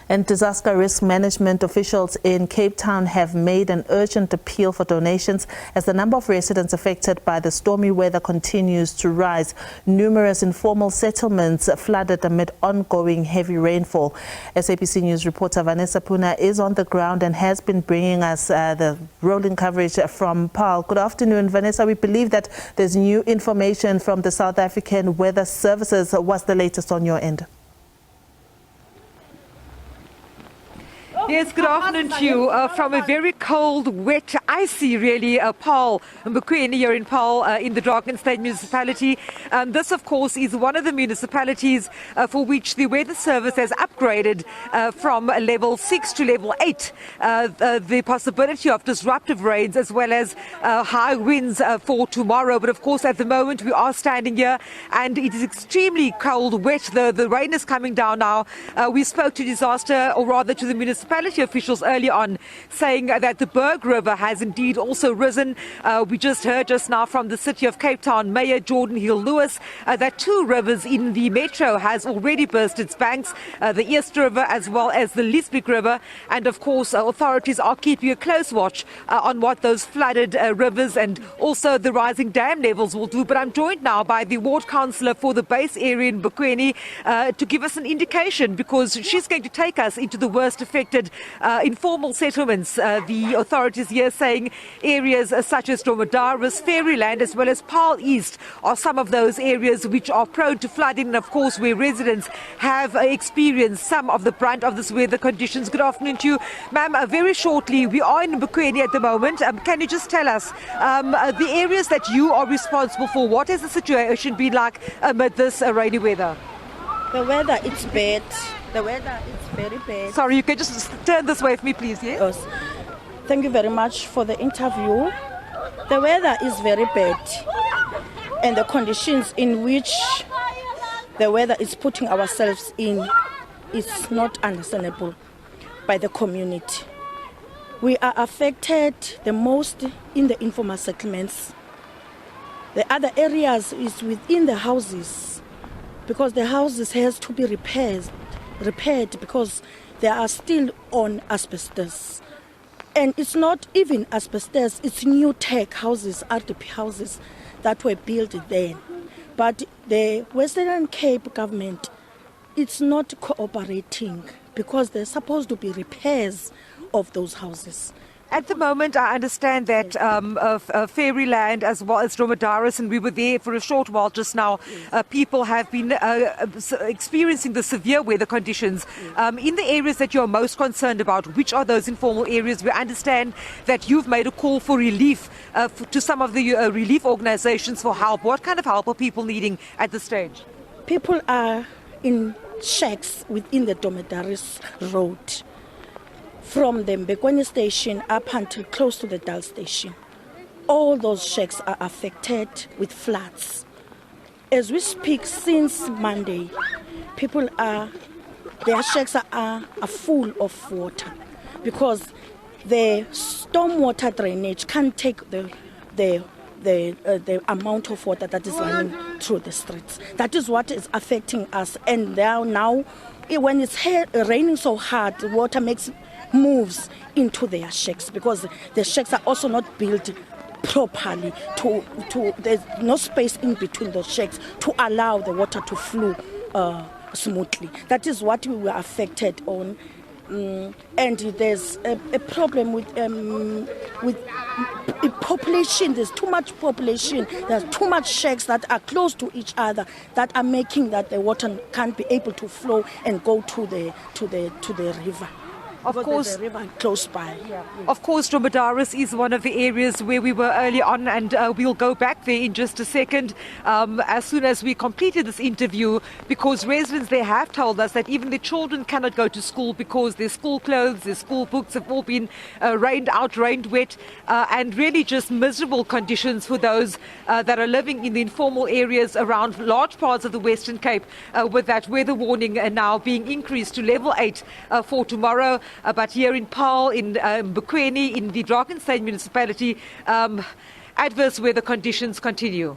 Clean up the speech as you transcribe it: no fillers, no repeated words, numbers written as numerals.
And disaster risk management officials in Cape Town have made an urgent appeal for donations as the number of residents affected by the stormy weather continues to rise. Numerous informal settlements flooded amid ongoing heavy rainfall. SABC News reporter Vanessa Puna is on the ground and has been bringing us the rolling coverage from Paarl. Good afternoon, Vanessa. We believe that there's new information from the South African Weather Services. What's the latest on your end? Yes, good afternoon to you. From a very cold, wet, icy, really, Paarl, Mbukweni here in Paarl, in the Drakensberg State Municipality. This, of course, is one of the municipalities for which the Weather Service has upgraded from level 6 to level 8. The possibility of disruptive rains as well as high winds for tomorrow. But, of course, at the moment we are standing here and it is extremely cold, wet. The rain is coming down now. We spoke to disaster, or rather to the municipality officials early on, saying that the Berg River has indeed also risen. We just heard just now from the City of Cape Town Mayor Jordan Hill-Lewis that two rivers in the metro has already burst its banks, the East River as well as the Liesbeek River. And of course, authorities are keeping a close watch on what those flooded rivers and also the rising dam levels will do. But I'm joined now by the ward councillor for the base area in Mbukweni to give us an indication, because she's going to take us into the worst affected informal settlements. The authorities here saying areas such as Dromedaris, Fairyland as well as Paarl East are some of those areas which are prone to flooding, and of course where residents have experienced some of the brunt of this weather conditions. Good afternoon to you, ma'am. Very shortly, we are in Mbukweni at the moment. Can you just tell us the areas that you are responsible for? What has the situation been like amid this rainy weather? The weather, it's bad. The weather is very bad. Sorry, you can just turn this way for me, please, yes? Yes. Thank you very much for the interview. The weather is very bad, and the conditions in which the weather is putting ourselves in is not understandable by the community. We are affected the most in the informal settlements. The other areas is within the houses, because the houses has to be repaired because they are still on asbestos. And it's not even asbestos, it's new tech houses, RDP houses that were built then. But the Western Cape government, it's not cooperating because there's supposed to be repairs of those houses. At the moment, I understand that Fairyland as well as Dromedaris, and we were there for a short while just now, people have been experiencing the severe weather conditions. In the areas that you're most concerned about, which are those informal areas? We understand that you've made a call for relief to some of the relief organizations for help. What kind of help are people needing at this stage? People are in shacks within the Dromedaris Road, from the Mbukweni station up until close to the Dal station. All those shacks are affected with floods. As we speak, since Monday, their shacks are full of water because the stormwater drainage can't take the amount of water that is running through the streets. That is what is affecting us. And now when it's raining so hard, the water moves into their shacks, because the shacks are also not built properly. There's no space in between those shacks to allow the water to flow smoothly. That is what we were affected on. And there's a problem with population. There's too much population. There's too much shacks that are close to each other that are making that the water can't be able to flow and go to the river. Of course, the river close by. Of course, Dromedaris is one of the areas where we were early on, and we'll go back there in just a second as soon as we completed this interview, because residents there have told us that even the children cannot go to school because their school clothes, their school books have all been rained out, rained wet, and really just miserable conditions for those that are living in the informal areas around large parts of the Western Cape, with that weather warning now being increased to level 8 for tomorrow. But here in Paarl, in Mbukweni, in the Drakensberg State Municipality, adverse weather conditions continue.